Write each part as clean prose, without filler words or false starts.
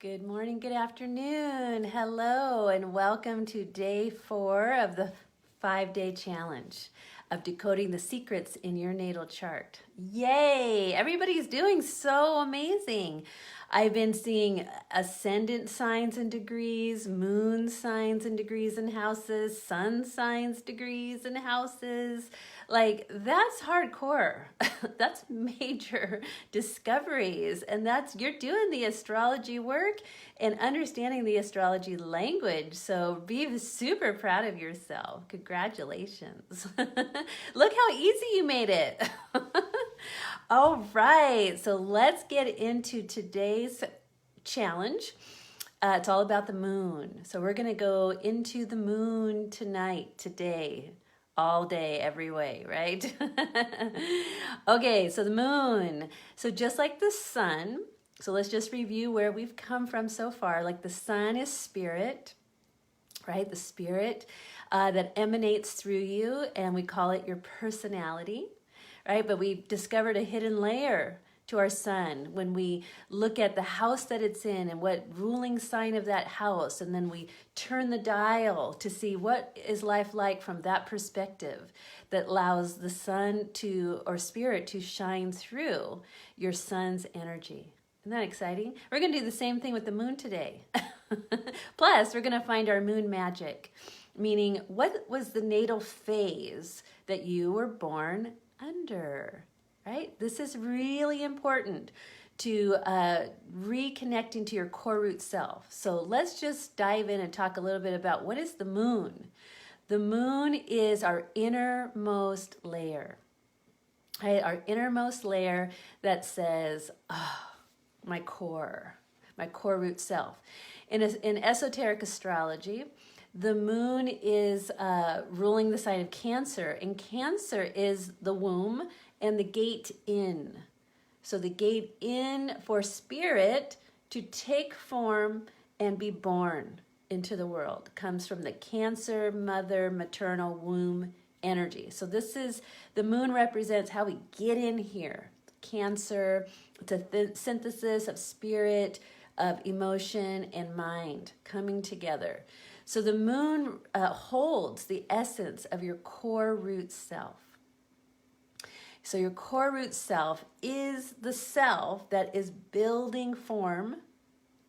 Good morning, good afternoon. Hello, and welcome to day 4 of the 5-day challenge of decoding the secrets in your natal chart. Yay! Everybody's doing so amazing. I've been seeing ascendant signs and degrees, moon signs and degrees and houses, sun signs, degrees and houses. Like, that's hardcore. That's major discoveries. And you're doing the astrology work and understanding the astrology language. So be super proud of yourself. Congratulations. Look how easy you made it. All right, so let's get into today's challenge. It's all about the moon. So we're going to go into the moon today, all day, every way, right? Okay, so the moon. So just like the sun, so let's just review where we've come from so far. Like the sun is spirit, right? The spirit that emanates through you, and we call it your personality. Right? But we've discovered a hidden layer to our sun when we look at the house that it's in and what ruling sign of that house, and then we turn the dial to see what is life like from that perspective that allows the sun or spirit to shine through your sun's energy. Isn't that exciting? We're going to do the same thing with the moon today. Plus, we're going to find our moon magic, meaning what was the natal phase that you were born under, right? This is really important to reconnecting to your core root self. So let's just dive in and talk a little bit about what is the moon. The moon is our innermost layer, right? Our innermost layer that says, oh, my core root self. In esoteric astrology, the moon is ruling the sign of Cancer, and Cancer is the womb and the gate in. So the gate in for spirit to take form and be born into the world comes from the Cancer mother maternal womb energy. So the moon represents how we get in here. Cancer, it's a synthesis of spirit, of emotion and mind coming together. So the moon holds the essence of your core root self. So your core root self is the self that is building form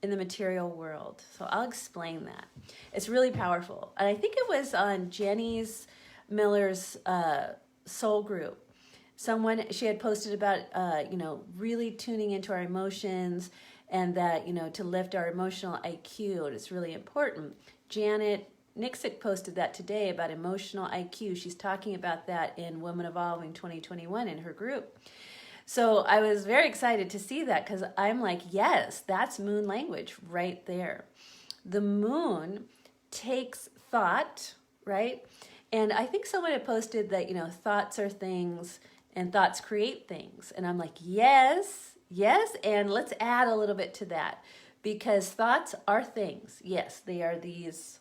in the material world. So I'll explain that. It's really powerful. And I think it was on Jenny's Miller's soul group. She had posted about, really tuning into our emotions and that, to lift our emotional IQ. And it's really important. Janet Nixick posted that today about emotional IQ. She's talking about that in Women Evolving 2021 in her group. So I was very excited to see that because I'm like, yes, that's moon language right there. The moon takes thought, right? And I think someone had posted that, thoughts are things and thoughts create things. And I'm like, yes, and let's add a little bit to that. Because thoughts are things. Yes, they are these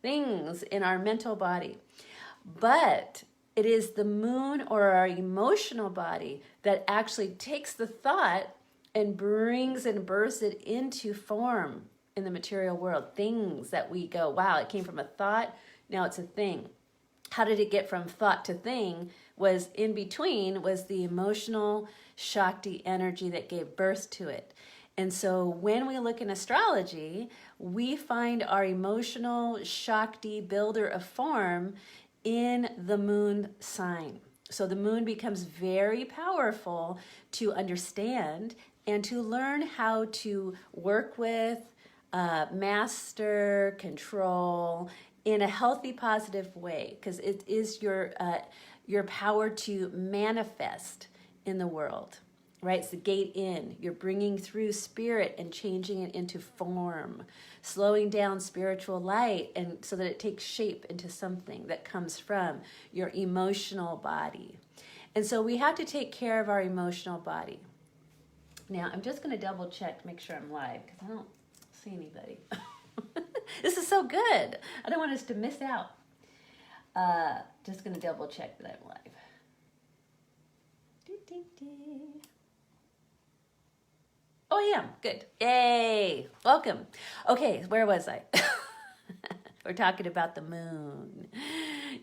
things in our mental body. But it is the moon or our emotional body that actually takes the thought and brings and births it into form in the material world. Things that we go, wow, it came from a thought, now it's a thing. How did it get from thought to thing? Was in between was the emotional Shakti energy that gave birth to it. And so when we look in astrology, we find our emotional Shakti builder of form in the moon sign. So the moon becomes very powerful to understand and to learn how to work with, master, control in a healthy, positive way, because it is your power to manifest in the world. Right? It's the gate in. You're bringing through spirit and changing it into form, slowing down spiritual light and so that it takes shape into something that comes from your emotional body. And so we have to take care of our emotional body. Now, I'm just going to double check to make sure I'm live because I don't see anybody. This is so good. I don't want us to miss out. Just going to double check that I'm live. Oh, I am. Good. Yay. Welcome. Okay, where was I? We're talking about the moon.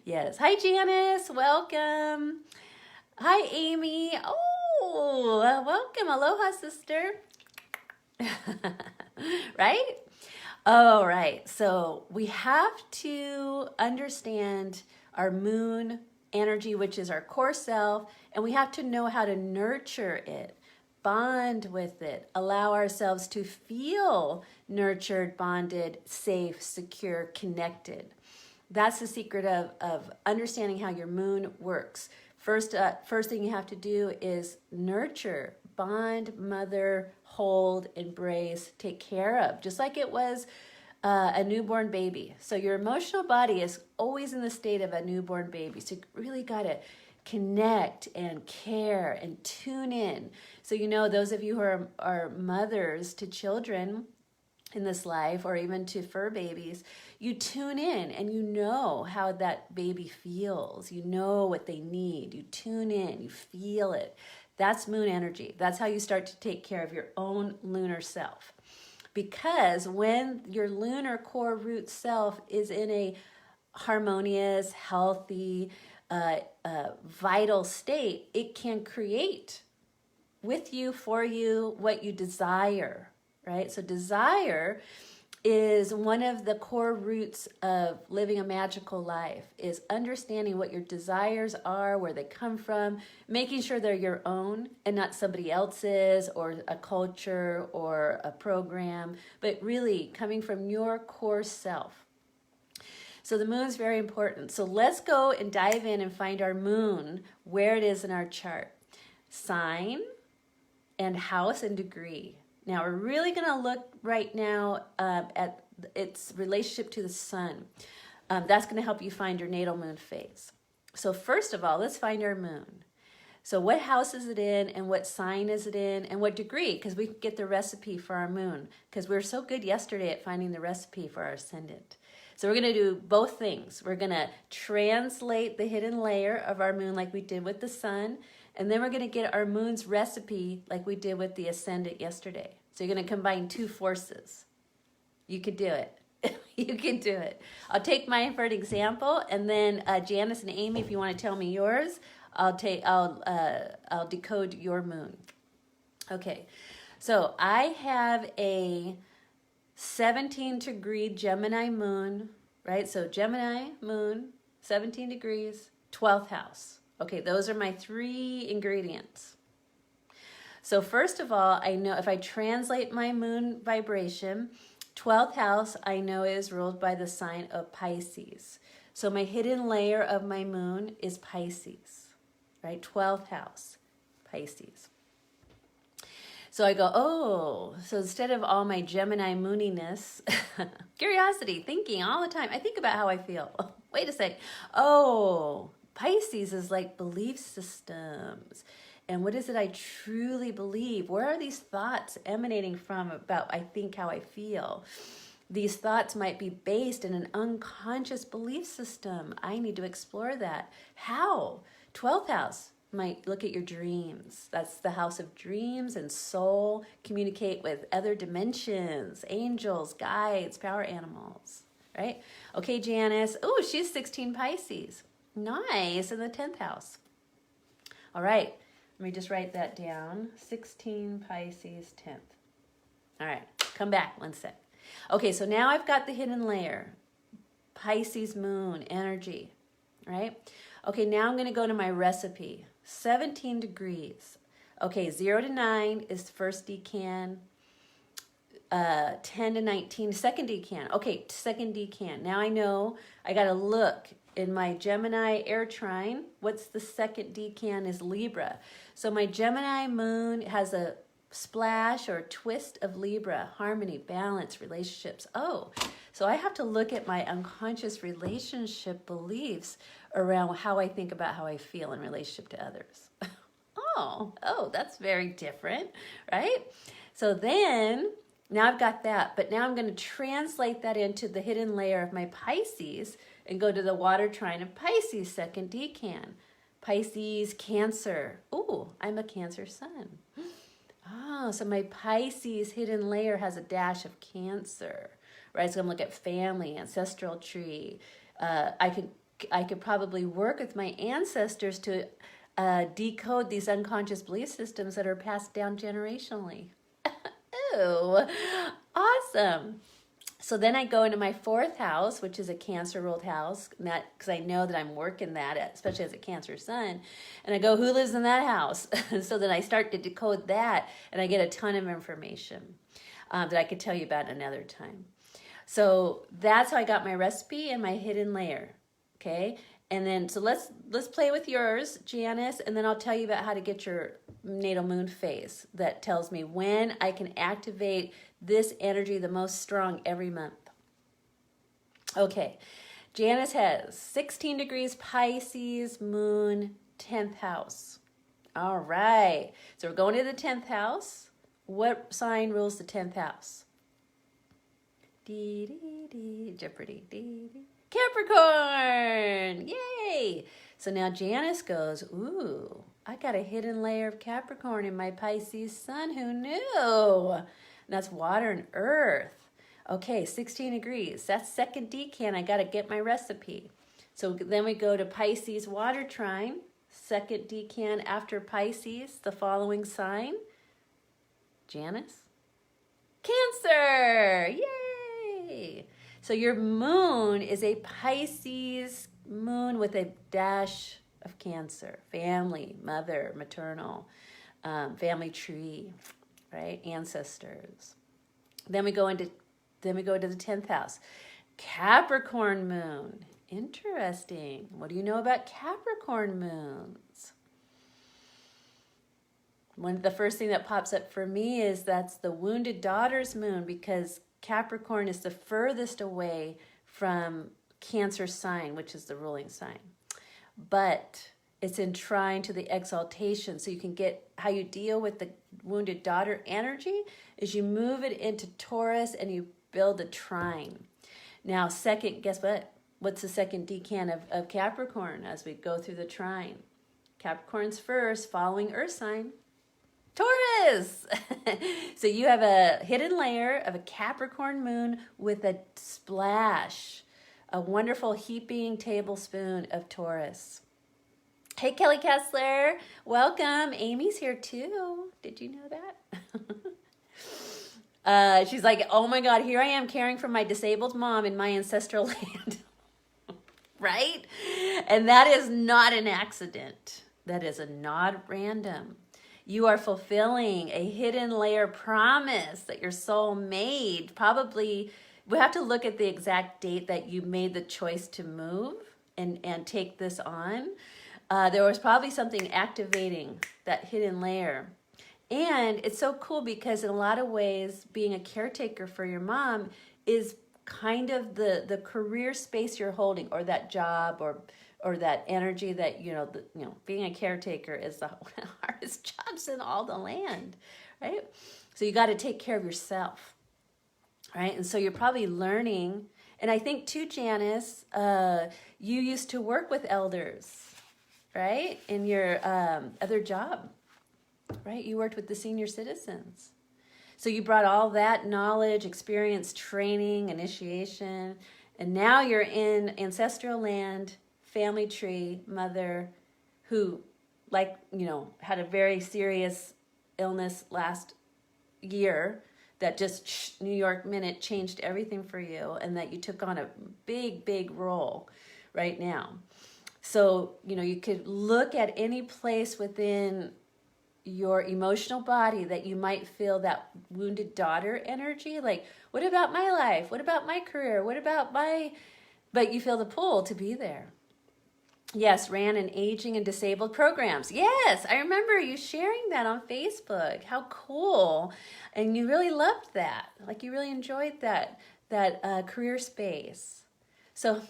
Yes. Hi, Janice. Welcome. Hi, Amy. Oh, welcome. Aloha, sister. Right? All right. So we have to understand our moon energy, which is our core self, and we have to know how to nurture it, bond with it, allow ourselves to feel nurtured, bonded, safe, secure, connected. That's the secret of understanding how your moon works. First thing you have to do is nurture, bond, mother, hold, embrace, take care of, just like it was a newborn baby. So your emotional body is always in the state of a newborn baby. So you really got to connect and care and tune in. So, you know, those of you who are mothers to children in this life, or even to fur babies, you tune in and you know how that baby feels. You know what they need. You tune in, you feel it. That's moon energy. That's how you start to take care of your own lunar self. Because when your lunar core root self is in a harmonious, healthy, vital state, it can create with you, for you, what you desire, right? So desire is one of the core roots of living a magical life, is understanding what your desires are, where they come from, making sure they're your own and not somebody else's or a culture or a program, but really coming from your core self. So the moon's very important. So let's go and dive in and find our moon, where it is in our chart. Sign and house and degree. Now, we're really going to look right now at its relationship to the sun. That's going to help you find your natal moon phase. So first of all, let's find our moon. So what house is it in, and what sign is it in, and what degree? Because we can get the recipe for our moon, because we were so good yesterday at finding the recipe for our ascendant. So we're going to do both things. We're going to translate the hidden layer of our moon like we did with the sun, and then we're going to get our moon's recipe like we did with the ascendant yesterday. So you're going to combine two forces. You could do it. You can do it. I'll take mine for an example, and then Janice and Amy, if you want to tell me yours, I'll decode your moon. Okay, so I have a 17-degree Gemini moon, right? So Gemini moon, 17 degrees, 12th house. Okay, those are my three ingredients. So first of all, I know if I translate my moon vibration, 12th house I know is ruled by the sign of Pisces. So my hidden layer of my moon is Pisces, right? 12th house, Pisces. So I go, oh, so instead of all my Gemini mooniness, curiosity, thinking all the time, I think about how I feel. Wait a sec. Oh, Pisces is like belief systems. And what is it I truly believe? Where are these thoughts emanating from about I think how I feel? These thoughts might be based in an unconscious belief system. I need to explore that. How? 12th house might look at your dreams. That's the house of dreams and soul. Communicate with other dimensions, angels, guides, power animals, right? Okay, Janice. Oh, she's 16 Pisces. Nice, in the 10th house. All right, let me just write that down. 16 Pisces, 10th. All right, come back one sec. Okay, so now I've got the hidden layer. Pisces moon energy, right? Okay, now I'm going to go to my recipe. 17 degrees. Okay, 0 to 9 is the first decan. 10 to 19, second decan. Okay, second decan. Now I know I got to look in my Gemini air trine. What's the second decan is Libra. So my Gemini moon has a splash or twist of Libra, harmony, balance, relationships. Oh, so I have to look at my unconscious relationship beliefs around how I think about how I feel in relationship to others. Oh, that's very different, right? So then, now I've got that, but now I'm going to translate that into the hidden layer of my Pisces and go to the water trine of Pisces, second decan. Pisces, Cancer. Ooh, I'm a Cancer sun. Oh, so my Pisces hidden layer has a dash of Cancer, right? So I'm looking at family, ancestral tree. I could probably work with my ancestors to decode these unconscious belief systems that are passed down generationally. Ooh, awesome. So then I go into my fourth house, which is a Cancer ruled house, because I know that I'm working that, especially as a Cancer sun. And I go, who lives in that house? So then I start to decode that, and I get a ton of information that I could tell you about another time. So that's how I got my recipe and my hidden layer. Okay, and then so let's play with yours, Janice, and then I'll tell you about how to get your natal moon phase that tells me when I can activate this energy the most strong every month. Okay, Janice has 16 degrees Pisces, moon, 10th house. All right, so we're going to the 10th house. What sign rules the 10th house? Dee, dee, dee, Jeopardy, dee, dee. Capricorn! Yay! So now Janice goes, ooh, I got a hidden layer of Capricorn in my Pisces sun. Who knew? And that's water and earth. Okay, 16 degrees. That's second decan. I got to get my recipe. So then we go to Pisces water trine. Second decan after Pisces, the following sign. Janice? Cancer! Yay! So your moon is a Pisces moon with a dash of Cancer. Family, mother, maternal, family tree, right? Ancestors. Then we go to the 10th house. Capricorn moon. Interesting. What do you know about Capricorn moons? The first thing that pops up for me is that's the wounded daughter's moon, because Capricorn is the furthest away from Cancer sign, which is the ruling sign. But it's in trine to the exaltation. So you can get how you deal with the wounded daughter energy is you move it into Taurus and you build a trine. Now, second, guess what? What's the second decan of Capricorn as we go through the trine? Capricorn's first, following Earth sign. Taurus! So you have a hidden layer of a Capricorn moon with a splash, a wonderful heaping tablespoon of Taurus. Hey, Kelly Kessler, welcome. Amy's here too. Did you know that? She's like, oh my God, here I am caring for my disabled mom in my ancestral land. Right? And that is not an accident. That is not random. You are fulfilling a hidden layer promise that your soul made. Probably, we have to look at the exact date that you made the choice to move and take this on. There was probably something activating that hidden layer. And it's so cool because in a lot of ways, being a caretaker for your mom is kind of the career space you're holding, or that job, or that energy that, being a caretaker is one of the hardest jobs in all the land, right? So you got to take care of yourself, right? And so you're probably learning. And I think too, Janice, you used to work with elders, right? In your other job, right? You worked with the senior citizens. So you brought all that knowledge, experience, training, initiation, and now you're in ancestral land, family tree, mother, who had a very serious illness last year that just New York minute changed everything for you, and that you took on a big, big role right now. So, you could look at any place within your emotional body that you might feel that wounded daughter energy. Like, what about my life? What about my career? What about but you feel the pull to be there. Yes, ran an aging and disabled programs. Yes, I remember you sharing that on Facebook. How cool. And you really loved that. Like, you really enjoyed that career space. So,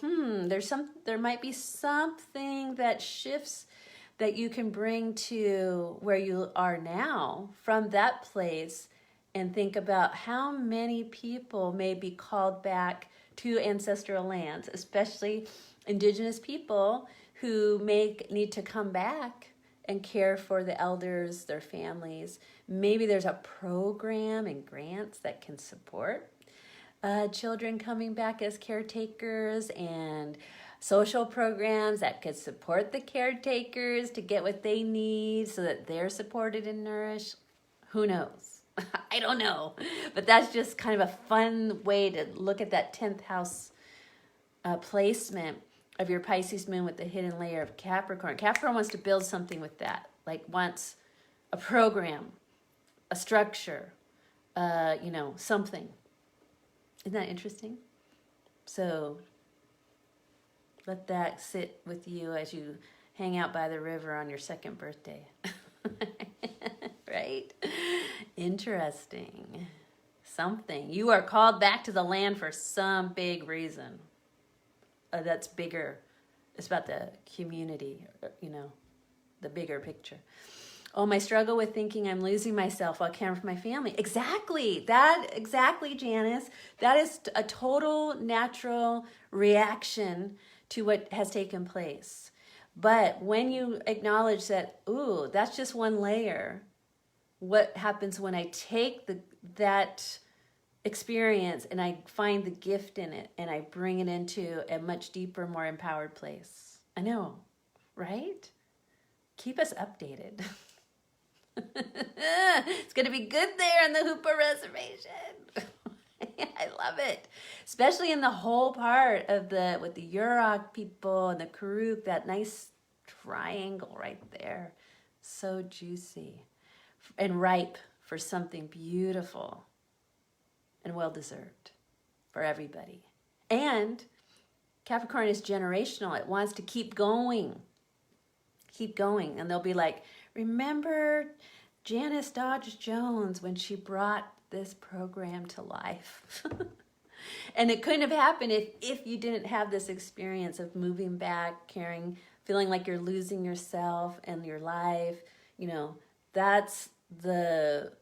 there might be something that shifts that you can bring to where you are now from that place, and think about how many people may be called back to ancestral lands, especially Indigenous people who may need to come back and care for the elders, their families. Maybe there's a program and grants that can support children coming back as caretakers, and social programs that could support the caretakers to get what they need so that they're supported and nourished. Who knows? I don't know. But that's just kind of a fun way to look at that 10th house placement of your Pisces moon with the hidden layer of Capricorn. Capricorn wants to build something with that, like wants a program, a structure, something. Isn't that interesting? So let that sit with you as you hang out by the river on your second birthday. Right? Interesting. Something. You are called back to the land for some big reason. That's bigger. It's about the community, the bigger picture. Oh, my struggle with thinking I'm losing myself while caring for my family. Exactly, Janice. That is a total natural reaction to what has taken place. But when you acknowledge that, ooh, that's just one layer, what happens when I take that experience and I find the gift in it and I bring it into a much deeper, more empowered place? I know, right? Keep us updated. It's going to be good there in the Hoopa Reservation. I love it. Especially in the whole part of with the Yurok people and the Karuk, that nice triangle right there. So juicy and ripe for something beautiful and well-deserved for everybody. And Capricorn is generational. It wants to keep going. Keep going. And they'll be like, remember Janice Dodge Jones when she brought this program to life? And it couldn't have happened if you didn't have this experience of moving back, caring, feeling like you're losing yourself and your life. That's the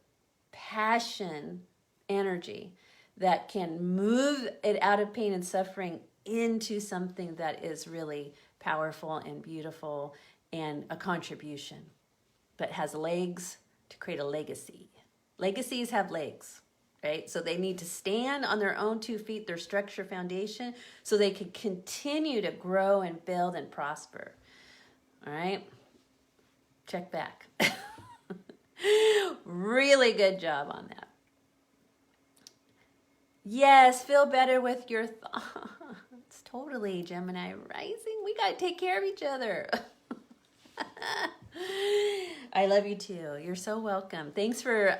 passion energy that can move it out of pain and suffering into something that is really powerful and beautiful and a contribution, but has legs to create a legacy. Legacies have legs, right? So they need to stand on their own 2 feet, their structure foundation, so they can continue to grow and build and prosper. All right? Check back. Really good job on that. Yes, feel better with your thoughts. Totally, Gemini rising. We got to take care of each other. I love you too. You're so welcome. Thanks for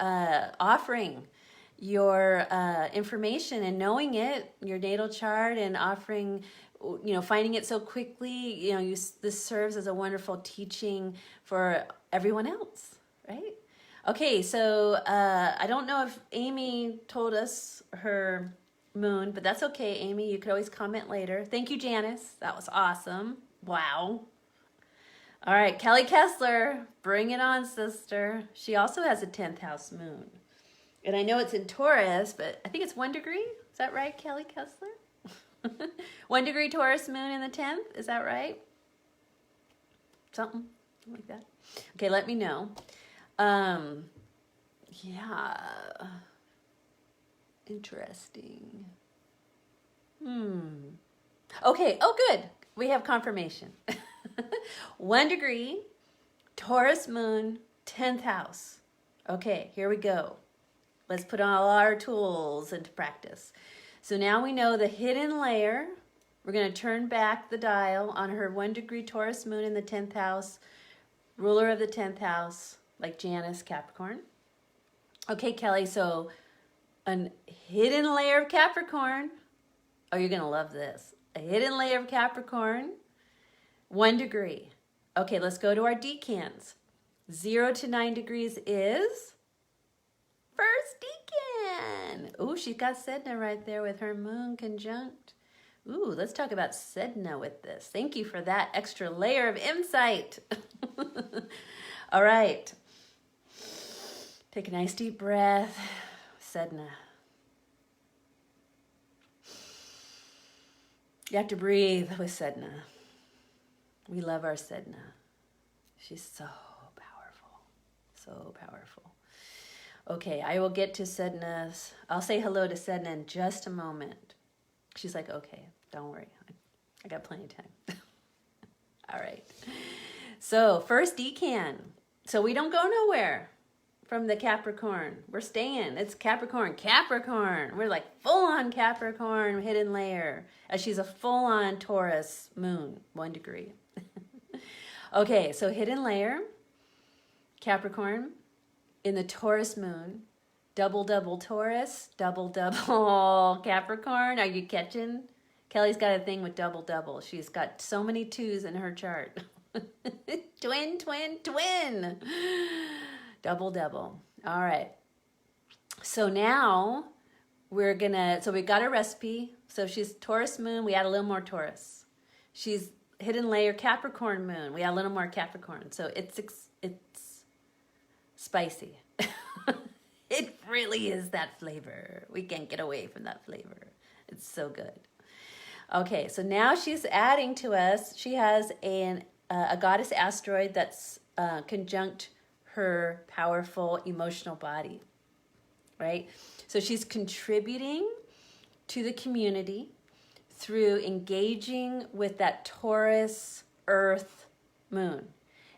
offering your information and knowing it, your natal chart, and offering, finding it so quickly. This serves as a wonderful teaching for everyone else, right? Okay, so I don't know if Amy told us her moon, but that's okay, Amy. You could always comment later. Thank you, Janice. That was awesome. Wow. All right, Kelly Kessler, bring it on, sister. She also has a 10th house moon. And I know it's in Taurus, but I think it's 1 degree. Is that right, Kelly Kessler? 1 degree Taurus moon in the 10th. Is that right? Something like that. Okay, let me know. Yeah. Interesting. Okay, oh good. We have confirmation. 1 degree, Taurus moon, 10th house. Okay, here we go. Let's put all our tools into practice. So now we know the hidden layer. We're going to turn back the dial on her 1 degree Taurus moon in the 10th house, ruler of the 10th house, like Janice, Capricorn. Okay, Kelly, so a hidden layer of Capricorn. Oh, you're going to love this. A hidden layer of Capricorn, 1 degree. Okay, let's go to our decans. 0 to 9 degrees is first decan. Ooh, she got Sedna right there with her moon conjunct. Ooh, let's talk about Sedna with this. Thank you for that extra layer of insight. All right. Take a nice deep breath. Sedna. You have to breathe with Sedna. We love our Sedna. She's so So powerful. Okay, I will get to Sedna's. I'll say hello to Sedna in just a moment. She's like, okay, don't worry. I got plenty of time. All right. So first decan. So we don't go nowhere from the Capricorn. We're staying. It's Capricorn. Capricorn. We're like full-on Capricorn hidden layer. As she's a full-on Taurus moon, 1 degree. Okay, so hidden layer, Capricorn, in the Taurus moon, double Taurus, double Capricorn. Are you catching? Kelly's got a thing with double. She's got so many 2s in her chart. Twin. Double. All right. So now we're gonna, so we got a recipe. So she's Taurus moon, we add a little more Taurus. She's hidden layer Capricorn moon, we add a little more Capricorn. So it's spicy. It really is that flavor. We can't get away from that flavor. It's so good. Okay, so now she's adding to us. She has a goddess asteroid that's conjunct her powerful emotional body, right? So she's contributing to the community through engaging with that Taurus Earth moon.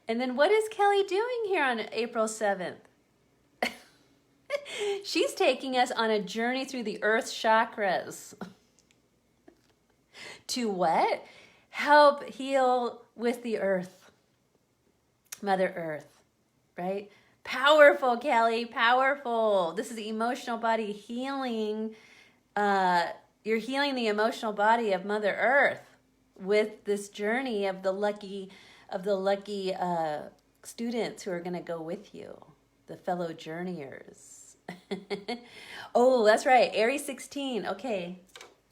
And then what is Kelly doing here on April 7th? She's taking us on a journey through the earth chakras. To what? Help heal with the earth. Mother Earth, right? Powerful, Kelly, powerful. This is the emotional body healing. You're healing the emotional body of Mother Earth with this journey of the lucky students who are going to go with you, the fellow journeyers. Oh, that's right. Aries 16. Okay.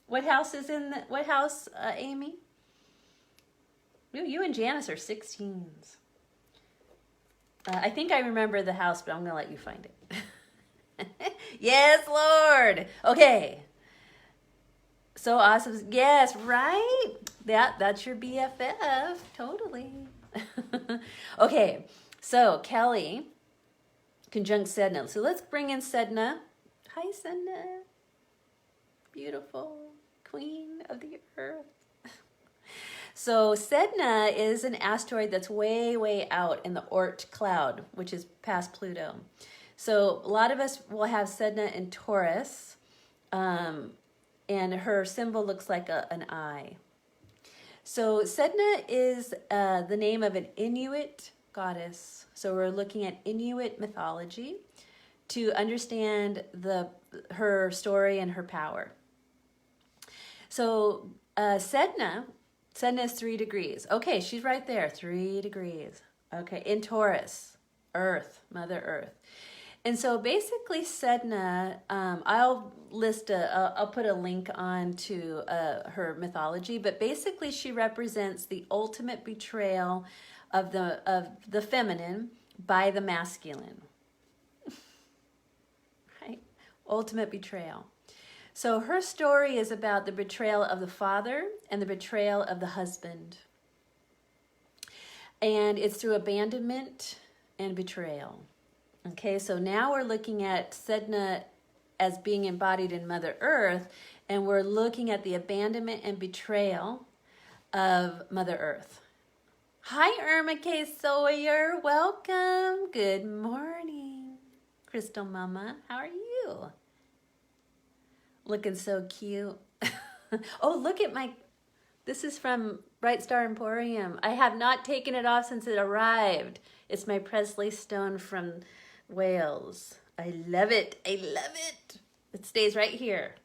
What house is in what house, Amy? You and Janice are 16s. I think I remember the house, but I'm going to let you find it. Yes, Lord. Okay. So awesome. Yes, right? That's your BFF. Totally. Okay. So Kelly conjunct Sedna. So let's bring in Sedna. Hi, Sedna. Beautiful queen of the earth. So Sedna is an asteroid that's way out in the Oort cloud, which is past Pluto. So a lot of us will have Sedna in Taurus, and her symbol looks like an eye. So Sedna is the name of an Inuit goddess. So we're looking at Inuit mythology to understand her story and her power. So Sedna is 3 degrees. Okay, she's right there, 3 degrees. Okay, in Taurus, Earth, Mother Earth. And so basically Sedna, I'll put a link on to her mythology, but basically she represents the ultimate betrayal of the feminine by the masculine. Right? Ultimate betrayal. So her story is about the betrayal of the father and the betrayal of the husband. And it's through abandonment and betrayal. Okay, so now we're looking at Sedna as being embodied in Mother Earth, and we're looking at the abandonment and betrayal of Mother Earth. Hi, Irma K. Sawyer. Welcome. Good morning. Crystal Mama, how are you? Looking so cute. Oh, look at this is from Bright Star Emporium. I have not taken it off since it arrived. It's my Presley stone from Wales. I love it. I love it. It stays right here.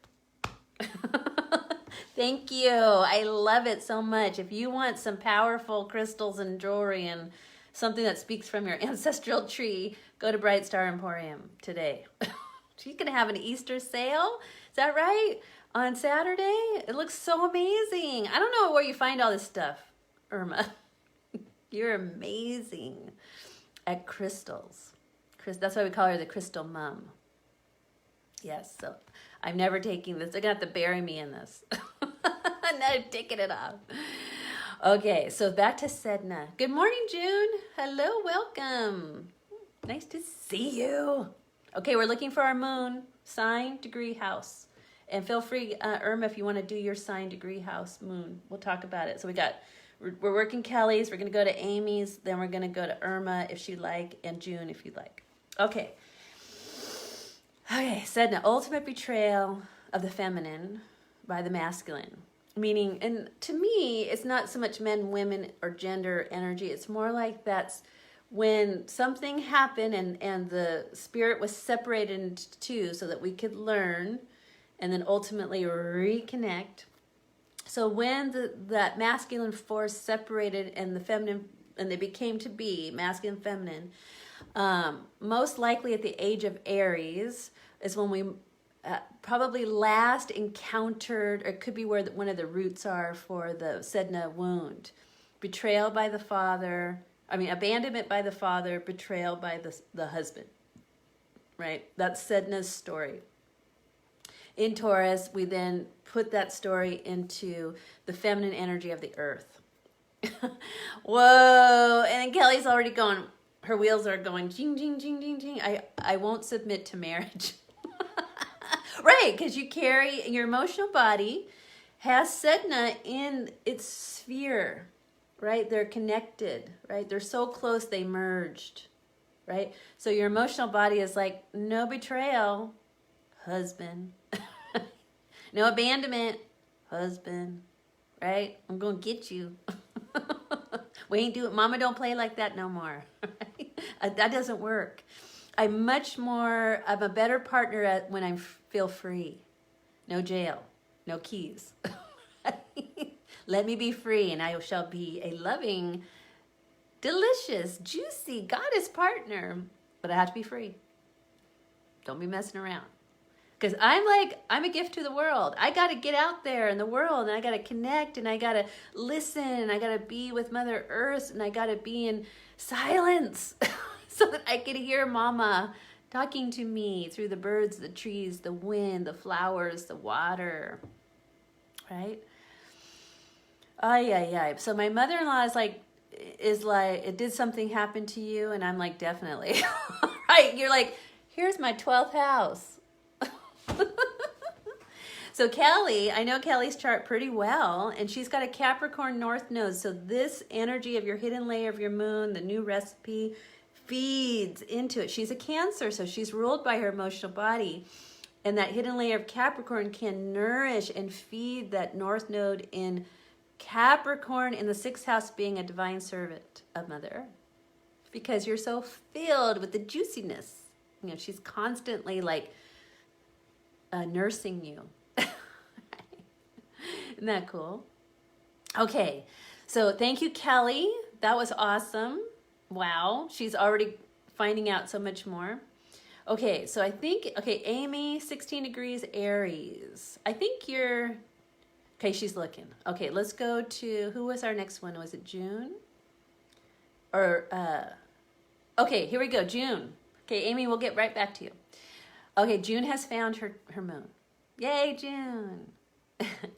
Thank you. I love it so much. If you want some powerful crystals and jewelry and something that speaks from your ancestral tree, go to Bright Star Emporium today. She's going to have an Easter sale. Is that right? On Saturday? It looks so amazing. I don't know where you find all this stuff, Irma. You're amazing at crystals. That's why we call her the Crystal Mom. Yes, so I'm never taking this. They're going to have to bury me in this. I'm not taking it off. Okay, so back to Sedna. Good morning, June. Hello, welcome. Nice to see you. Okay, we're looking for our moon, sign, degree, house. And feel free, Irma, if you want to do your sign, degree, house, moon. We'll talk about it. So we're working Kelly's. We're going to go to Amy's. Then we're going to go to Irma if she'd like, and June if you'd like. Okay. Okay, said an ultimate betrayal of the feminine by the masculine. Meaning, and to me, it's not so much men, women, or gender energy. It's more like that's when something happened and the spirit was separated into two so that we could learn and then ultimately reconnect. So when that masculine force separated and the feminine, and they became to be masculine, feminine, most likely at the age of Aries is when we probably last encountered, or it could be where one of the roots are for the Sedna wound. Betrayal by the father, abandonment by the father, betrayal by the husband, right? That's Sedna's story. In Taurus, we then put that story into the feminine energy of the earth. Whoa, and then Kelly's already going, her wheels are going, jing, jing, jing, jing, jing. I won't submit to marriage. Right, because you carry, your emotional body has Sedna in its sphere, right? They're connected, right? They're so close, they merged, right? So your emotional body is like, no betrayal, husband. No abandonment, husband, right? I'm going to get you. We ain't doing, mama don't play like that no more. That doesn't work. I'm a better partner when I feel free. No jail, no keys. Let me be free and I shall be a loving, delicious, juicy goddess partner. But I have to be free. Don't be messing around. Because I'm a gift to the world. I got to get out there in the world and I got to connect and I got to listen and I got to be with Mother Earth and I got to be in silence so that I can hear Mama talking to me through the birds, the trees, the wind, the flowers, the water, right? Ay, ay, ay. So my mother-in-law is like, did something happen to you? And I'm like, definitely. Right? You're like, here's my 12th house. So Kelly, I know Kelly's chart pretty well, and she's got a Capricorn North Node. So this energy of your hidden layer of your moon, the new recipe, feeds into it. She's a Cancer, so she's ruled by her emotional body. And that hidden layer of Capricorn can nourish and feed that North Node in Capricorn in the 6th house, being a divine servant of Mother Earth. Because you're so filled with the juiciness. You know, she's constantly like nursing you. Isn't that cool? Okay, so thank you, Kelly. That was awesome. Wow, she's already finding out so much more. Okay, so I think, Amy, 16 degrees Aries. I think you're, she's looking. Okay, let's go to, who was our next one? Was it June? Or, okay, here we go, June. Okay, Amy, we'll get right back to you. Okay, June has found her moon. Yay, June.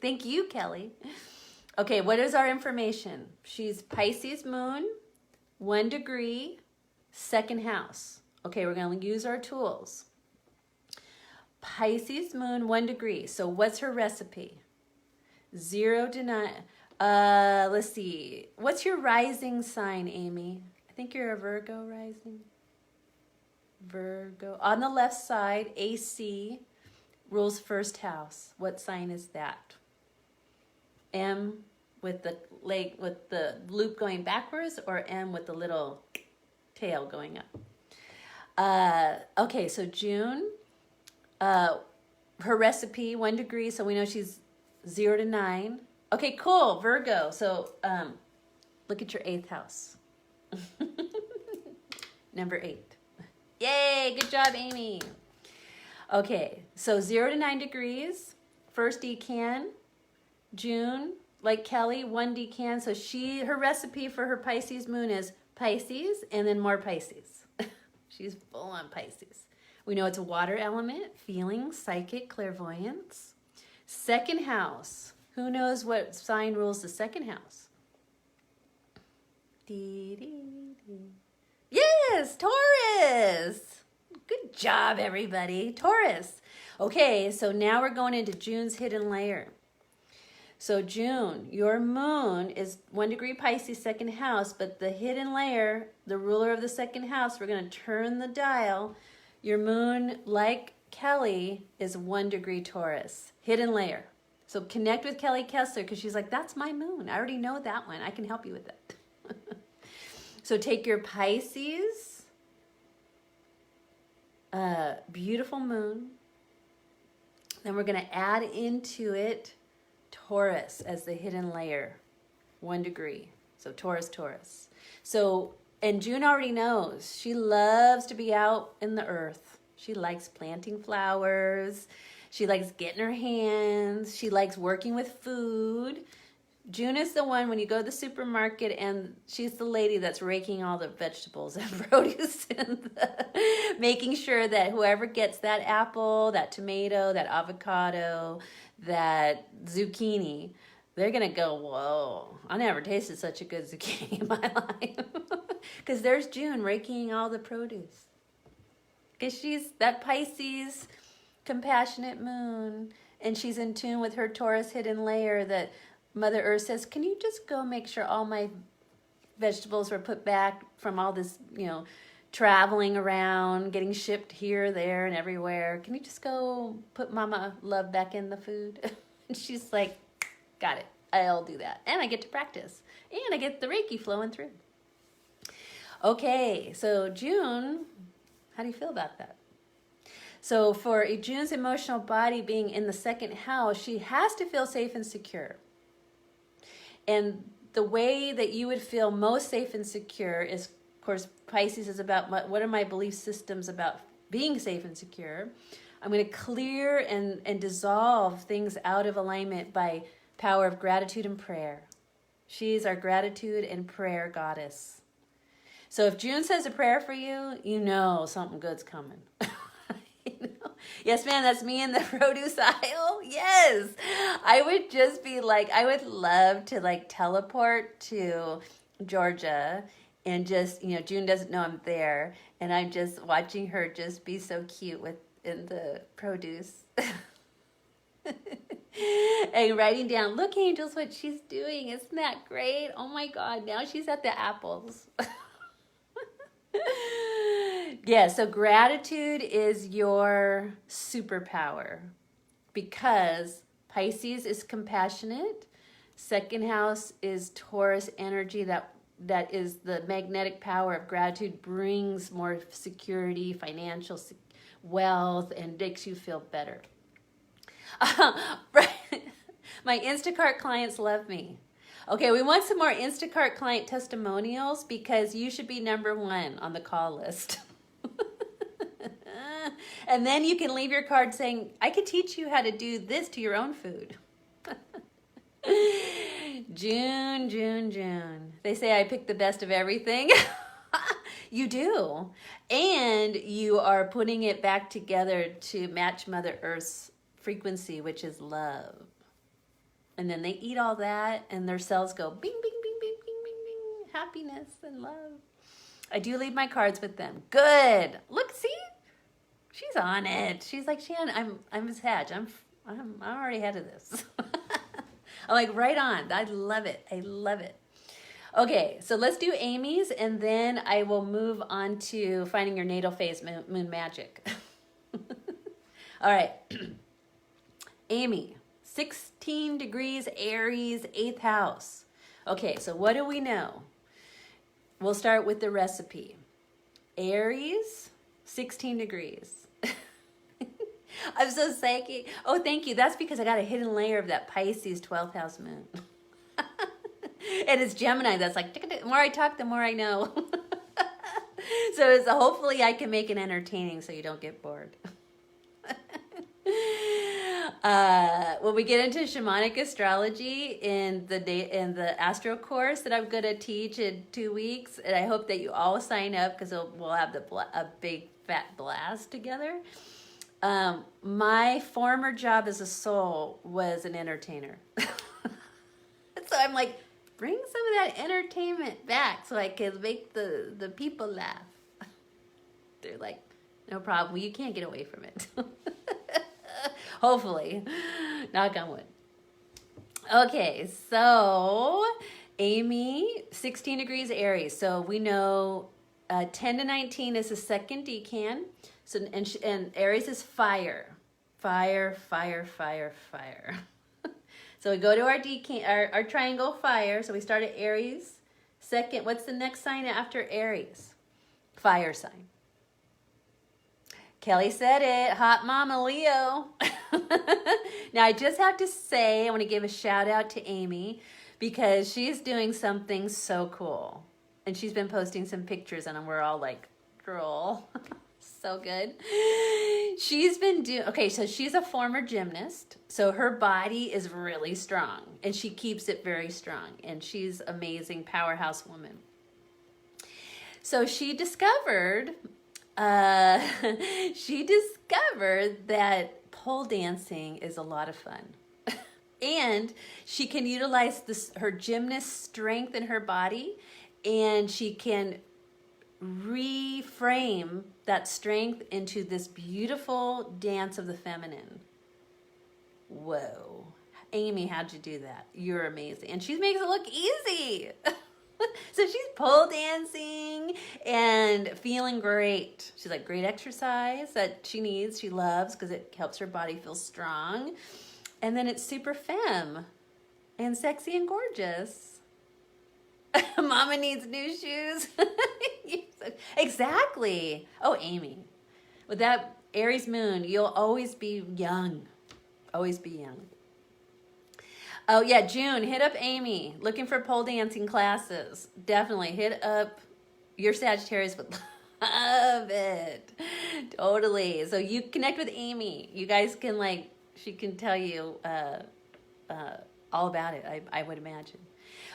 Thank you, Kelly. Okay, what is our information? She's Pisces moon, 1 degree, 2nd house. Okay, we're going to use our tools. Pisces moon, 1 degree. So what's her recipe? 0 to 9. Let's see. What's your rising sign, Amy? I think you're a Virgo rising. Virgo. On the left side, AC rules 1st house. What sign is that? M with the loop going backwards, or M with the little tail going up? Okay, so June, her recipe, 1 degree, so we know she's 0 to 9. Okay, cool, Virgo. So look at your 8th house. Number 8. Yay, good job, Amy. Okay, so 0 to 9 degrees, 1st decan. June, like Kelly, 1 decan. So her recipe for her Pisces moon is Pisces and then more Pisces. She's full on Pisces. We know it's a water element, feelings, psychic, clairvoyance. 2nd house. Who knows what sign rules the 2nd house? Yay! Yes, Taurus. Good job, everybody. Taurus. Okay, so now we're going into June's hidden layer. So June, your moon is 1 degree Pisces, second house, but the hidden layer, the ruler of the second house, we're going to turn the dial. Your moon, like Kelly, is 1 degree Taurus, hidden layer. So connect with Kelly Kessler because she's like, that's my moon. I already know that one. I can help you with that. So take your Pisces, beautiful moon. Then we're going to add into it Taurus as the hidden layer, 1 degree. So Taurus, Taurus. So, and June already knows. She loves to be out in the earth. She likes planting flowers. She likes getting her hands. She likes working with food. June is the one when you go to the supermarket and she's the lady that's raking all the vegetables and produce and making sure that whoever gets that apple, that tomato, that avocado, that zucchini, they're going to go, whoa, I never tasted such a good zucchini in my life. Because there's June raking all the produce. Because she's that Pisces compassionate moon and she's in tune with her Taurus hidden layer that Mother Earth says, can you just go make sure all my vegetables were put back from all this, traveling around, getting shipped here, there, and everywhere. Can you just go put Mama Love back in the food? And she's like, got it. I'll do that. And I get to practice. And I get the Reiki flowing through. Okay, so June, how do you feel about that? So for June's emotional body being in the second house, she has to feel safe and secure. And the way that you would feel most safe and secure is, of course, Pisces is about what are my belief systems about being safe and secure. I'm going to clear and dissolve things out of alignment by power of gratitude and prayer. She's our gratitude and prayer goddess. So if June says a prayer for you, you know something good's coming. Yes, man, that's me in the produce aisle. Yes. I would just be like, I would love to like teleport to Georgia and just, June doesn't know I'm there. And I'm just watching her just be so cute in the produce. And writing down, look, angels, what she's doing. Isn't that great? Oh my God, now she's at the apples. Yeah, so gratitude is your superpower because Pisces is compassionate. Second house is Taurus energy that is the magnetic power of gratitude, brings more security, financial wealth, and makes you feel better. My Instacart clients love me. Okay, we want some more Instacart client testimonials because you should be #1 on the call list. And then you can leave your card saying, I could teach you how to do this to your own food. June, June, June. They say I pick the best of everything. You do. And you are putting it back together to match Mother Earth's frequency, which is love. And then they eat all that and their cells go bing, bing, bing, bing, bing, bing, bing. Happiness and love. I do leave my cards with them. Good. Look, see? She's on it. She's like, Shannon, I'm a Sag. I'm already ahead of this. I'm like, right on. I love it. I love it. Okay, so let's do Amy's, and then I will move on to finding your natal phase moon magic. All right. Amy, 16 degrees Aries, 8th house. Okay, so what do we know? We'll start with the recipe. Aries, 16 degrees. I'm so psychic. Oh, thank you. That's because I got a hidden layer of that Pisces 12th house moon. And it's Gemini. That's like, the more I talk, the more I know. So hopefully I can make it entertaining so you don't get bored. When we get into shamanic astrology in the astro course that I'm going to teach in 2 weeks, and I hope that you all sign up because we'll have a big fat blast together. My former job as a soul was an entertainer. So I'm like, bring some of that entertainment back so I can make the people laugh. They're like, no problem. Well, you can't get away from it. Hopefully. Knock on wood. Okay, so Amy, 16 degrees Aries. So we know 10 to 19 is the second decan. So and Aries is fire. Fire, fire, fire, fire. So we go to our decan, our triangle fire. So we start at Aries. Second, what's the next sign after Aries? Fire sign. Kelly said it. Hot mama Leo. Now I just have to say, I want to give a shout out to Amy because she's doing something so cool. And she's been posting some pictures and we're all like, girl, so good. She's been doing, okay, so she's a former gymnast. So her body is really strong and she keeps it very strong. And she's amazing powerhouse woman. So she discovered that pole dancing is a lot of fun. And she can utilize her gymnast strength in her body, and she can reframe that strength into this beautiful dance of the feminine. Whoa. Amy, how'd you do that? You're amazing. And she makes it look easy. So she's pole dancing and feeling great. She's like, great exercise that she needs, she loves, because it helps her body feel strong. And then it's super femme and sexy and gorgeous. Mama needs new shoes. Exactly. Oh, Amy. With that Aries moon, you'll always be young. Always be young. Oh, yeah, June, hit up Amy. Looking for pole dancing classes. Definitely hit up your Sagittarius would love it. Totally. So you connect with Amy. You guys can, like, she can tell you all about it, I would imagine.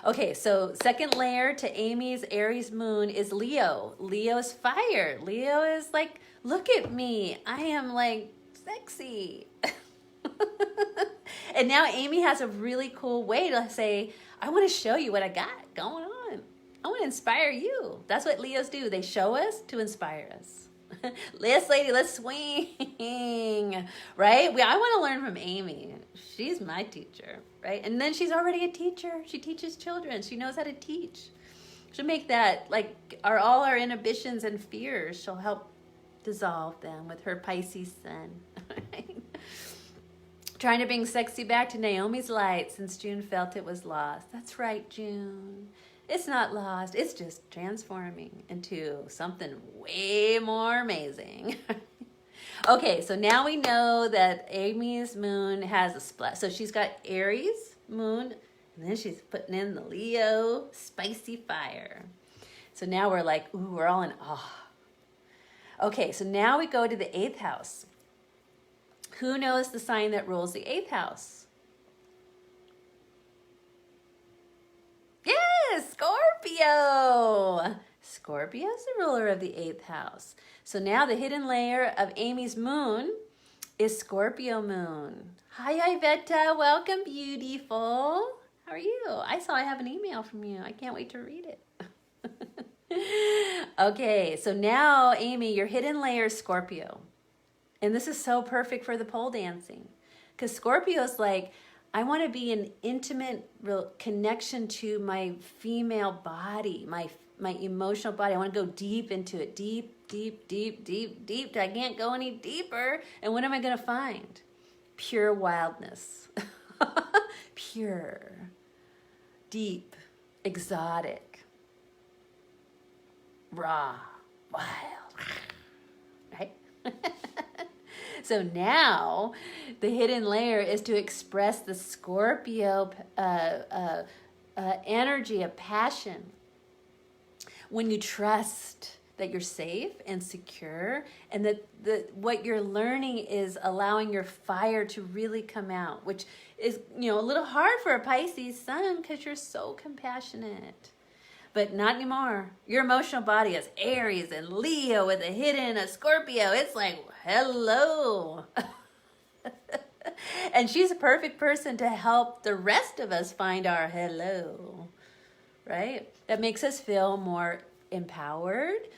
Okay, so second layer to Amy's Aries moon is Leo. Leo's fire. Leo is like, look at me. I am, like, sexy. And now Amy has a really cool way to say, I want to show you what I got going on. I want to inspire you. That's what Leos do. They show us to inspire us. Let's, lady, let's swing. Right? I want to learn from Amy. She's my teacher, right? And then she's already a teacher. She teaches children. She knows how to teach. She'll make that, like, all our inhibitions and fears, she'll help dissolve them with her Pisces sun. Right? Trying to bring sexy back to Naomi's light since June felt it was lost. That's right, June. It's not lost. It's just transforming into something way more amazing. Okay, so now we know that Amy's moon has a split. So she's got Aries moon, and then she's putting in the Leo spicy fire. So now we're like, ooh, we're all in awe. Okay, so now we go to the 8th house. Who knows the sign that rules the 8th house? Yes, Scorpio. Scorpio's the ruler of the 8th house. So now the hidden layer of Amy's moon is Scorpio moon. Hi, Iveta. Welcome, beautiful. How are you? I have an email from you. I can't wait to read it. Okay, so now, Amy, your hidden layer is Scorpio. And this is so perfect for the pole dancing. Because Scorpio's like, I want to be an intimate real connection to my female body, my emotional body. I want to go deep into it. Deep, deep, deep, deep, deep. I can't go any deeper. And what am I going to find? Pure wildness. Pure. Deep. Exotic. Raw. Wild. Right? So now the hidden layer is to express the Scorpio energy of passion. When you trust that you're safe and secure, and that what you're learning is allowing your fire to really come out, which is, a little hard for a Pisces sun because you're so compassionate. But not anymore. Your emotional body is Aries and Leo with a hidden Scorpio. It's like, hello. And she's a perfect person to help the rest of us find our hello, right? That makes us feel more empowered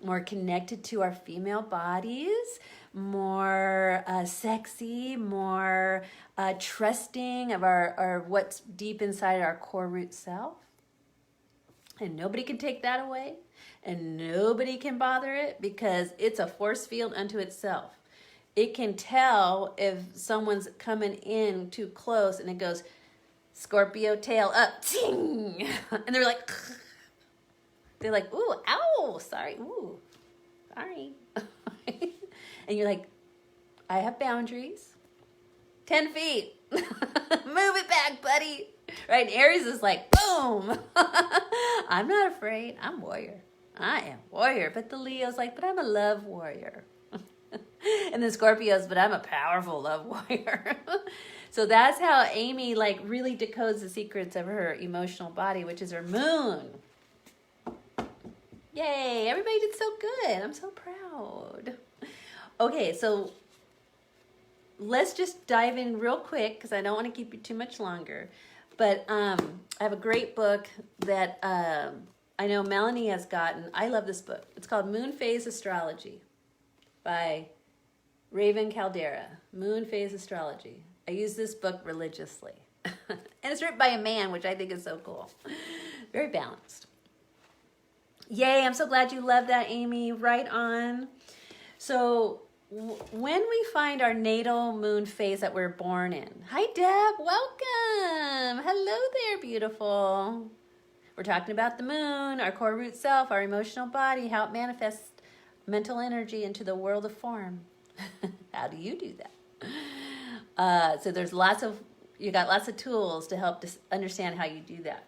more connected to our female bodies, more sexy, more trusting of our what's deep inside our core root self. And nobody can take that away, and nobody can bother it, because it's a force field unto itself. It can tell if someone's coming in too close, and it goes, Scorpio tail up, ting! And they're like, ooh, ow, sorry, ooh, sorry. And you're like, I have boundaries. 10 feet. Move it back, buddy. Right? And Aries is like, boom. I'm not afraid. I'm warrior. I am warrior. But the Leo's like, but I'm a love warrior. And the Scorpio's, but I'm a powerful love warrior. So that's how Amy like really decodes the secrets of her emotional body, which is her moon. Yay, everybody did so good. I'm so proud. Okay, so let's just dive in real quick, because I don't want to keep you too much longer. But I have a great book that I know Melanie has gotten. I love this book. It's called Moon Phase Astrology by Raven Caldera. Moon Phase Astrology. I use this book religiously. And it's written by a man, which I think is so cool. Very balanced. Yay, I'm so glad you love that, Amy. Right on. So when we find our natal moon phase that we're born in. Hi, Deb. Welcome. Hello there, beautiful. We're talking about the moon, our core root self, our emotional body, how it manifests mental energy into the world of form. How do you do that? So there's you got lots of tools to help understand how you do that.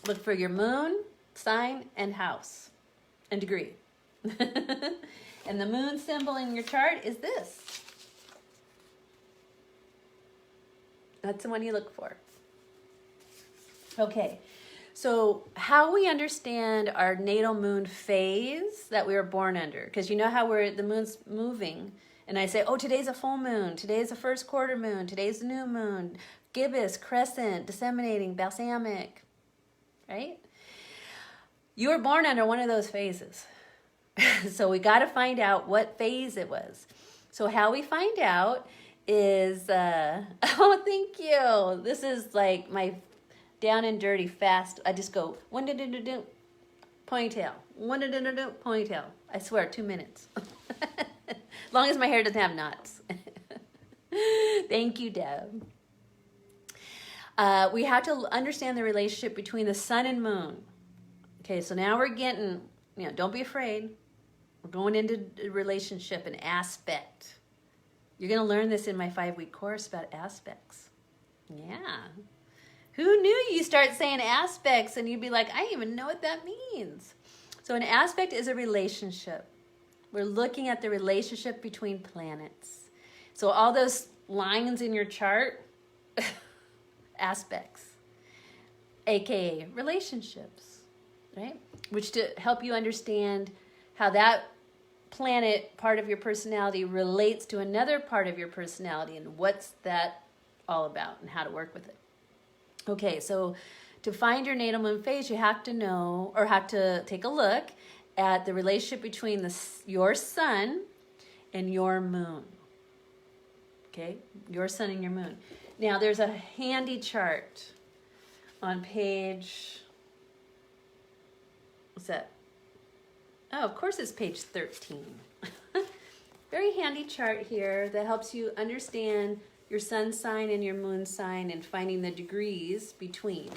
Look for your moon, sign, and house, and degree. And the moon symbol in your chart is this. That's the one you look for. Okay, so how we understand our natal moon phase that we were born under, because you know how the moon's moving, and I say, oh, today's a full moon, today's a first quarter moon, today's a new moon, gibbous, crescent, disseminating, balsamic, right? You were born under one of those phases. So we got to find out what phase it was. So how we find out is, oh, thank you. This is like my down and dirty fast. I just go, ponytail, ponytail. I swear, 2 minutes. As long as my hair doesn't have knots. Thank you, Deb. We have to understand the relationship between the sun and moon. Okay, so now we're getting, don't be afraid. We're going into a relationship, an aspect. You're going to learn this in my 5-week course about aspects. Yeah. Who knew you start saying aspects and you'd be like, I don't even know what that means. So an aspect is a relationship. We're looking at the relationship between planets. So all those lines in your chart, aspects, aka relationships, right? Which to help you understand how that planet part of your personality relates to another part of your personality and what's that all about and how to work with it. Okay, so to find your natal moon phase, you have to know, or have to take a look at the relationship between your sun and your moon. Okay, your sun and your moon. Now, there's a handy chart on page, what's that? Oh, of course it's page 13. Very handy chart here that helps you understand your sun sign and your moon sign and finding the degrees between.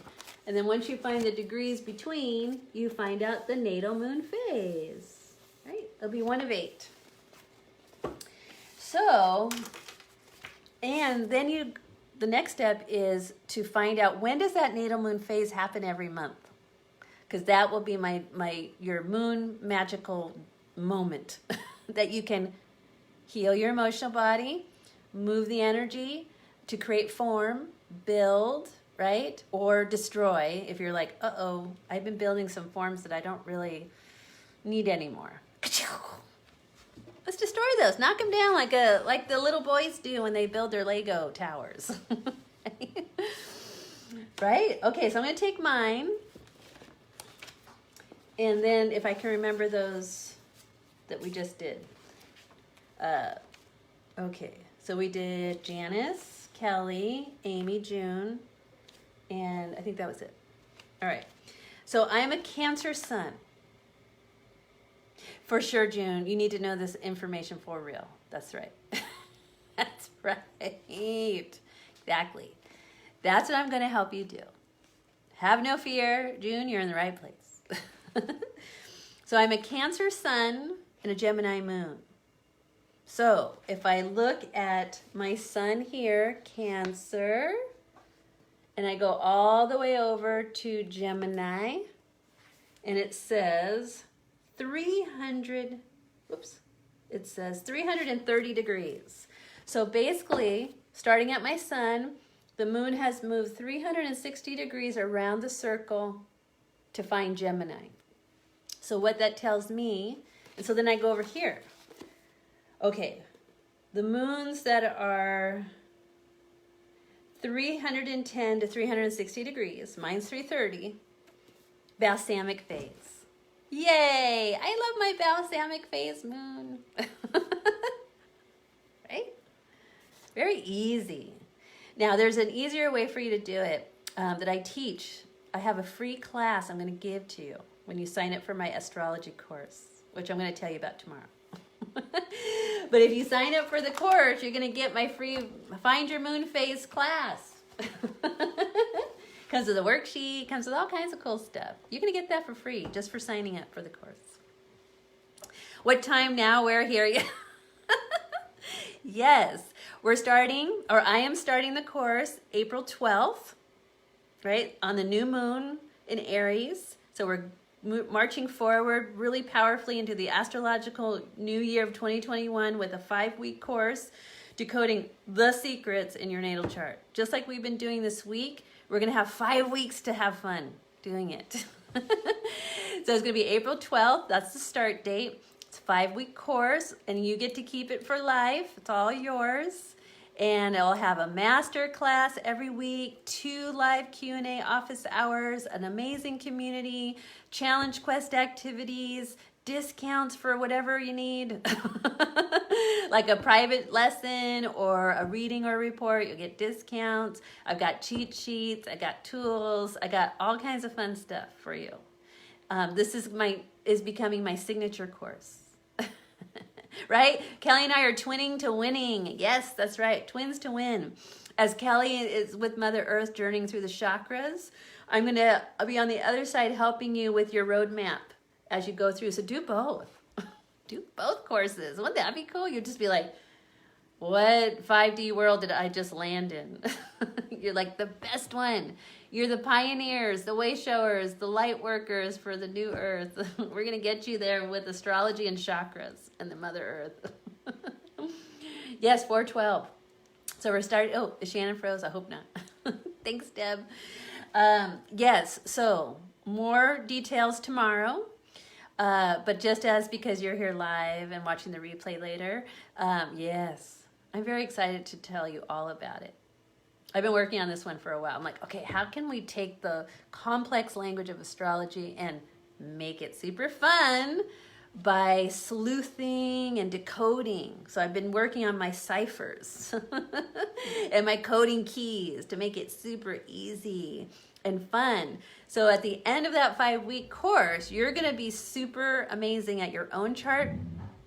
And then once you find the degrees between, you find out the natal moon phase. Right? It'll be 1 of 8. So, and then the next step is to find out, when does that natal moon phase happen every month? Because that will be your moon magical moment that you can heal your emotional body, move the energy to create form, build, right? Or destroy if you're like, uh-oh, I've been building some forms that I don't really need anymore. Let's destroy those. Knock them down like the little boys do when they build their Lego towers. Right? Okay, so I'm going to take mine. And then if I can remember those that we just did. Okay, so we did Janice, Kelly, Amy, June, and I think that was it. All right, so I'm a Cancer sun. For sure, June, you need to know this information for real. That's right. That's right. Exactly. That's what I'm going to help you do. Have no fear, June, you're in the right place. So I'm a Cancer sun and a Gemini moon. So if I look at my sun here, Cancer, and I go all the way over to Gemini, and it says 330 degrees. So basically, starting at my sun, the moon has moved 360 degrees around the circle to find Gemini. So what that tells me, and so then I go over here. Okay, the moons that are 310 to 360 degrees, mine's 330, balsamic phase. Yay! I love my balsamic phase moon. Right? Very easy. Now, there's an easier way for you to do it that I teach. I have a free class I'm going to give to you when you sign up for my astrology course, which I'm going to tell you about tomorrow. But if you sign up for the course, you're going to get my free Find Your Moon Phase class. Comes with a worksheet, comes with all kinds of cool stuff. You're going to get that for free just for signing up for the course. What time now? Where? Here? Yes, we're starting, or I am starting the course April 12th, right, on the new moon in Aries. So we're marching forward really powerfully into the astrological new year of 2021 with a 5-week course decoding the secrets in your natal chart. Just like we've been doing this week, we're going to have 5 weeks to have fun doing it. So it's going to be April 12th. That's the start date. It's a 5-week course, and you get to keep it for life. It's all yours. And I'll have a master class every week, 2 live Q&A office hours, an amazing community, challenge quest activities, discounts for whatever you need. Like a private lesson or a reading or report, you'll get discounts. I've got cheat sheets, I got tools, I got all kinds of fun stuff for you. This is becoming my signature course. Right? Kelly and I are twinning to winning. Yes, that's right. Twins to win. As Kelly is with Mother Earth journeying through the chakras, I'm going to be on the other side helping you with your roadmap as you go through. So do both. Do both courses. Wouldn't that be cool? You'd just be like, what 5D world did I just land in? You're like the best one. You're the pioneers, the way showers, the light workers for the new earth. We're going to get you there with astrology and chakras and the Mother Earth. Yes, 412. So we're starting. Oh, is Shannon froze? I hope not. Thanks, Deb. Yes, so more details tomorrow. But just as because you're here live and watching the replay later, yes, I'm very excited to tell you all about it. I've been working on this one for a while. I'm like, okay, how can we take the complex language of astrology and make it super fun by sleuthing and decoding? So I've been working on my ciphers and my coding keys to make it super easy and fun. So at the end of that 5-week course, you're going to be super amazing at your own chart.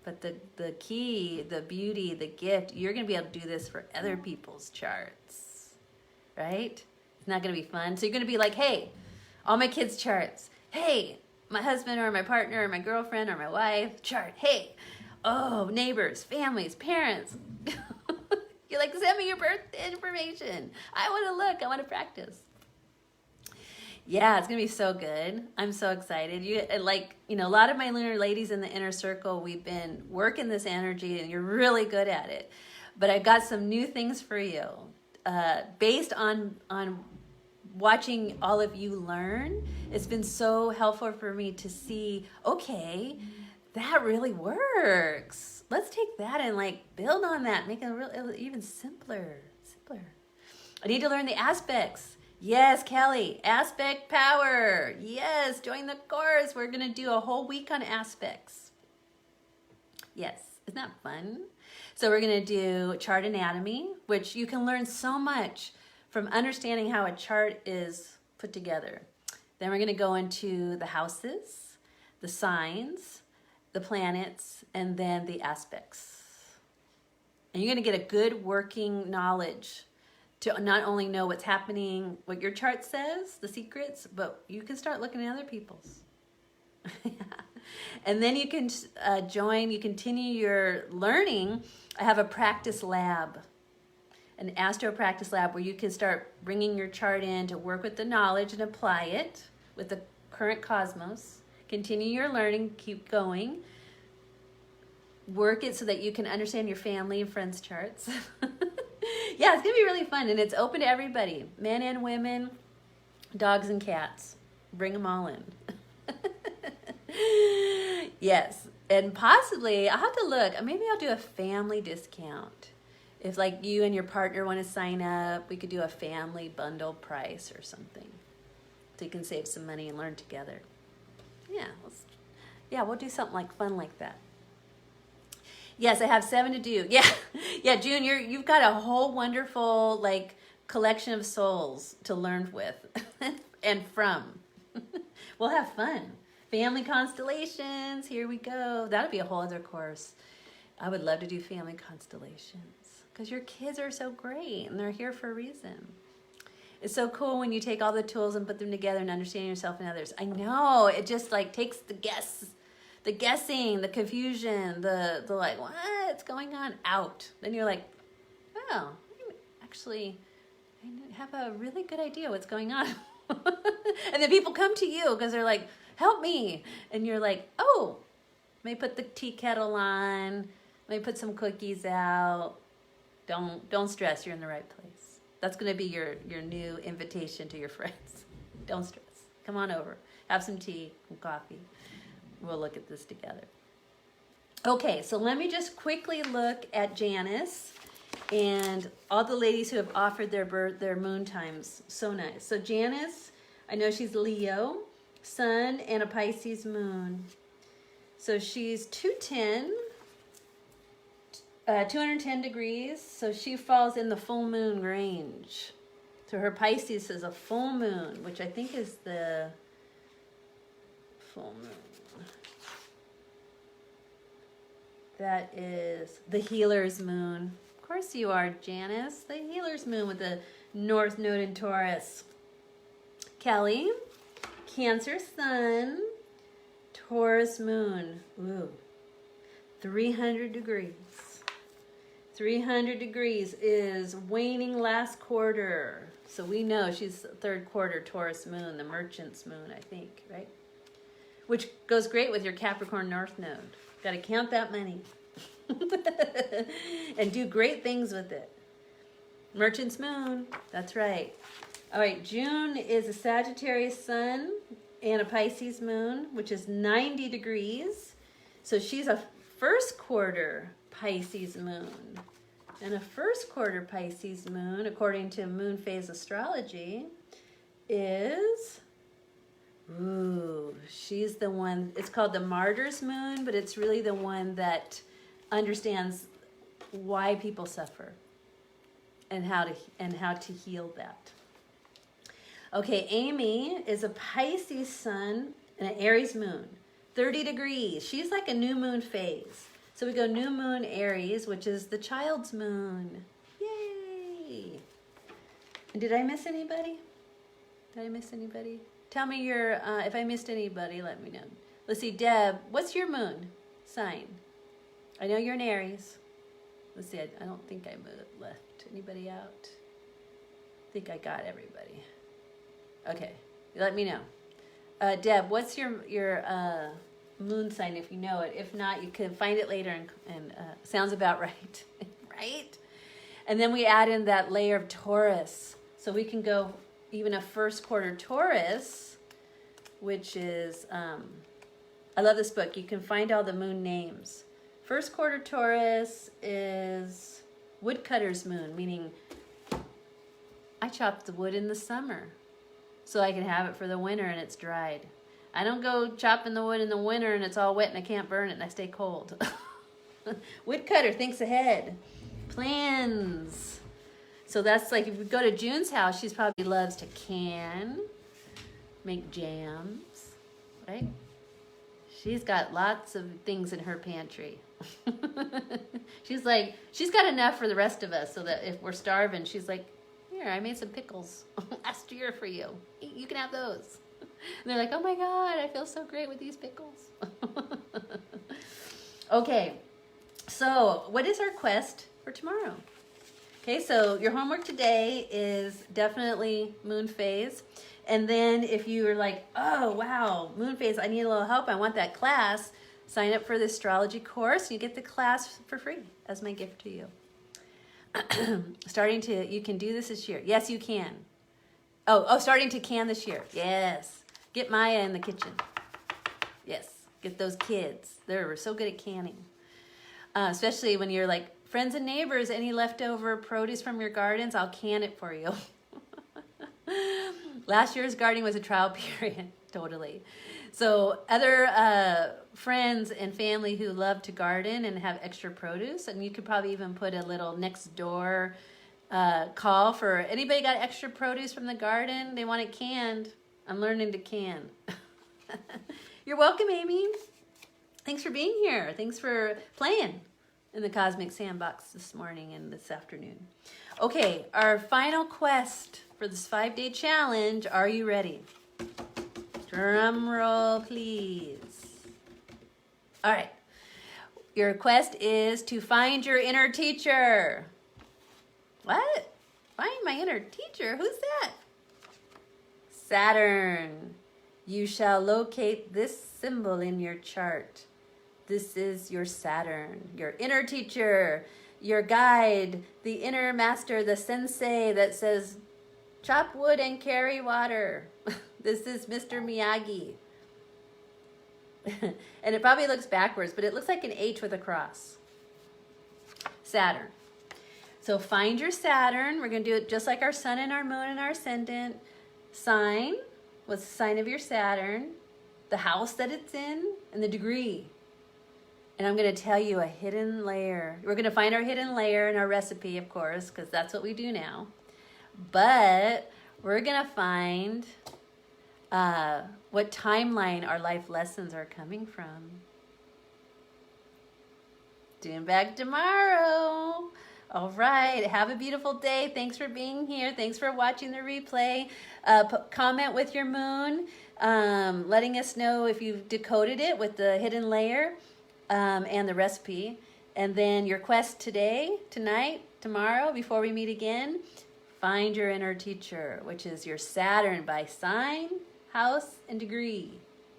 But the key, the beauty, the gift, you're going to be able to do this for other people's charts. Right? It's not going to be fun. So you're going to be like, hey, all my kids' charts. Hey, my husband or my partner or my girlfriend or my wife chart. Hey, oh, neighbors, families, parents. You're like, send me your birth information. I want to look. I want to practice. Yeah, it's going to be so good. I'm so excited. A lot of my lunar ladies in the inner circle, we've been working this energy and you're really good at it. But I've got some new things for you. Based on watching all of you learn, it's been so helpful for me to see, okay, that really works. Let's take that and build on that, make it even simpler. I need to learn the aspects Yes, Kelly, aspect power. Yes, join the course. We're going to do a whole week on aspects. Yes, isn't that fun? So we're going to do chart anatomy, which you can learn so much from understanding how a chart is put together. Then we're going to go into the houses, the signs, the planets, and then the aspects. And you're going to get a good working knowledge to not only know what's happening, what your chart says, the secrets, but you can start looking at other people's. And then you can you continue your learning. I have a practice lab, an astro practice lab, where you can start bringing your chart in to work with the knowledge and apply it with the current cosmos. Continue your learning, keep going. Work it so that you can understand your family and friends' charts. Yeah, it's going to be really fun, and it's open to everybody, men and women, dogs and cats. Bring them all in. Yes, and possibly, I'll have to look. Maybe I'll do a family discount. If like you and your partner want to sign up, we could do a family bundle price or something. So you can save some money and learn together. Yeah, we'll do something like fun like that. Yes, I have 7 to do. Yeah, June, you've got a whole wonderful like collection of souls to learn with and from. We'll have fun. Family constellations, here we go. That'll be a whole other course. I would love to do family constellations because your kids are so great and they're here for a reason. It's so cool when you take all the tools and put them together and understand yourself and others. I know, it just like takes the guessing, the confusion, the like, what's going on out. Then you're like, oh, actually, I have a really good idea what's going on. And then people come to you because they're like, help me. And you're like, oh, let me put the tea kettle on. Let me put some cookies out. Don't stress, you're in the right place. That's going to be your new invitation to your friends. Don't stress. Come on over. Have some tea and coffee. We'll look at this together. Okay, so let me just quickly look at Janice and all the ladies who have offered their moon times. So nice. So Janice, I know she's Leo, Sun, and a Pisces moon. So she's 210 degrees. So she falls in the full moon range. So her Pisces is a full moon, which I think is the full moon. That is the healer's moon. Of course you are, Janice. The healer's moon with the North Node in Taurus. Kelly, Cancer sun, Taurus moon. Ooh, 300 degrees. 300 degrees is waning last quarter. So we know she's third quarter Taurus moon, the merchant's moon, I think, right? Which goes great with your Capricorn North Node. Got to count that money and do great things with it. Merchant's moon, that's right. All right, June is a Sagittarius sun and a Pisces moon, which is 90 degrees. So she's a first quarter Pisces moon. And a first quarter Pisces moon, according to moon phase astrology, is... Ooh, she's the one, it's called the martyr's moon, but it's really the one that understands why people suffer and how to heal that. Okay, Amy is a Pisces sun and an Aries moon, 30 degrees. She's like a new moon phase. So we go new moon Aries, which is the child's moon. Yay! And did I miss anybody? Did I miss anybody? Tell me your, if I missed anybody, let me know. Let's see, Deb, what's your moon sign? I know you're an Aries. Let's see, I don't think I left anybody out. I think I got everybody. Okay, let me know. Deb, what's your moon sign if you know it? If not, you can find it later and sounds about right, right? And then we add in that layer of Taurus. So we can go even a first quarter Taurus, which is, I love this book. You can find all the moon names. First quarter Taurus is woodcutter's moon, meaning I chop the wood in the summer so I can have it for the winter and it's dried. I don't go chopping the wood in the winter and it's all wet and I can't burn it and I stay cold. Woodcutter thinks ahead. Plans. So that's like, if you go to June's house, she's probably loves to can, make jams, right? She's got lots of things in her pantry. She's got enough for the rest of us so that if we're starving, she's like, here, I made some pickles last year for you. You can have those. And they're like, oh my God, I feel so great with these pickles. Okay, so what is our quest for tomorrow? Okay, so your homework today is definitely moon phase. And then if you are like, oh, wow, moon phase, I need a little help. I want that class. Sign up for the astrology course. You get the class for free as my gift to you. You can do this year. Yes, you can. Starting to can this year. Yes. Get Maya in the kitchen. Yes. Get those kids. They're so good at canning. Especially when you're like, friends and neighbors, any leftover produce from your gardens, I'll can it for you. Last year's gardening was a trial period, totally. So other friends and family who love to garden and have extra produce, and you could probably even put a little next door call for anybody got extra produce from the garden, they want it canned. I'm learning to can. You're welcome, Amy. Thanks for being here. Thanks for playing in the Cosmic Sandbox this morning and this afternoon. Okay, our final quest for this 5-day challenge. Are you ready? Drum roll, please. All right. Your quest is to find your inner teacher. What? Find my inner teacher? Who's that? Saturn. You shall locate this symbol in your chart. This is your Saturn, your inner teacher, your guide, the inner master, the sensei that says, chop wood and carry water. This is Mr. Miyagi. And it probably looks backwards, but it looks like an H with a cross. Saturn. So find your Saturn. We're going to do it just like our sun and our moon and our ascendant. Sign. What's the sign of your Saturn? The house that it's in and the degree. And I'm going to tell you a hidden layer. We're going to find our hidden layer in our recipe, of course, because that's what we do now. But we're going to find what timeline our life lessons are coming from. Tune back tomorrow. All right. Have a beautiful day. Thanks for being here. Thanks for watching the replay. Comment with your moon, letting us know if you've decoded it with the hidden layer and the recipe. And then your quest today, tonight, tomorrow, before we meet again, find your inner teacher, which is your Saturn by sign, house, and degree.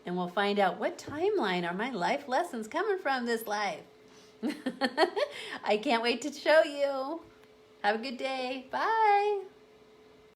And we'll find out what timeline are my life lessons coming from this life. I can't wait to show you. Have a good day. Bye.